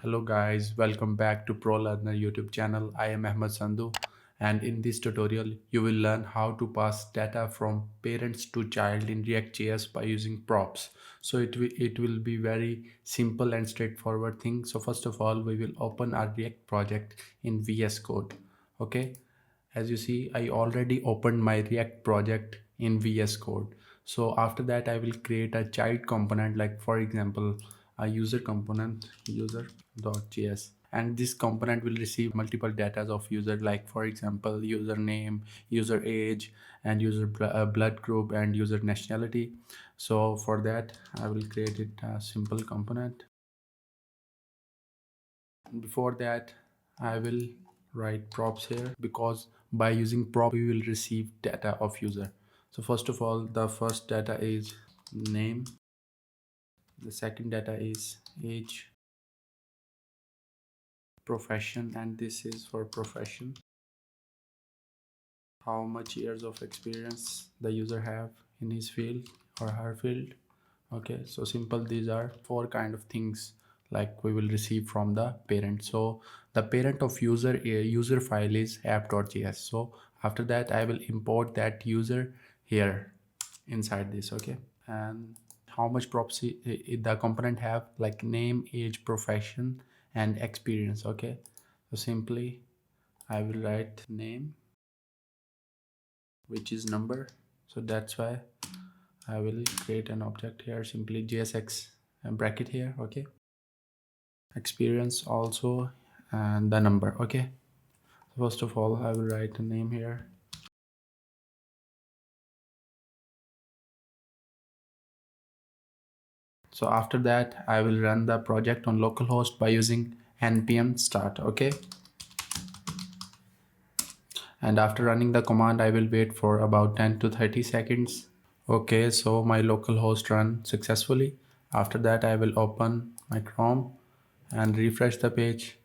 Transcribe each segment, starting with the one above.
Hello guys, welcome back to Pro Learner YouTube channel. I am Ahmed Sandhu, and in this tutorial you will learn how to pass data from parents to child in React.js by using props. So it will be very simple and straightforward thing. So first of all we will open our React project in VS Code. Okay, as you see I already opened my React project in VS Code. So after that I will create a child component, like for example a user component user.js, and this component will receive multiple data of user, like for example username, user age, and user blood group, and user nationality. So for that I will create it a simple component. Before that I will write props here, because by using prop we will receive data of user. So first of all, the first data is name, the second data is age, profession, and this is for profession, how much years of experience the user have in his field or her field. Okay, so simple. These are four kind of things like we will receive from the parent. So the parent of user file is app.js. So after that I will import that user here inside this. Okay, and how much props the component have, like name, age, profession, and experience. Okay, so simply I will write name, which is number. So that's why I will create an object here, simply JSX and bracket here. Okay, experience also, and the number. Okay, first of all I will write a name here. So after that I will run the project on localhost by using npm start. Okay, and after running the command I will wait for about 10 to 30 seconds. Okay, so my localhost run successfully. After that I will open my Chrome and refresh the page.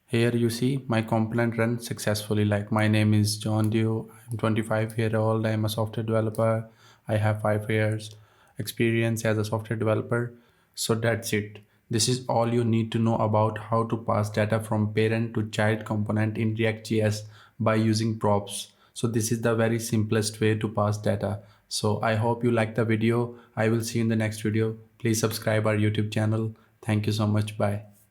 Here you see my component run successfully, like my name is John Dew, I'm 25 years old, I'm a software developer, I have 5 years experience as a software developer. So that's it. This is all you need to know about how to pass data from parent to child component in React.js by using props. So this is the very simplest way to pass data. So I hope you like the video. I will see you in the next video. Please subscribe our YouTube channel. Thank you so much. Bye.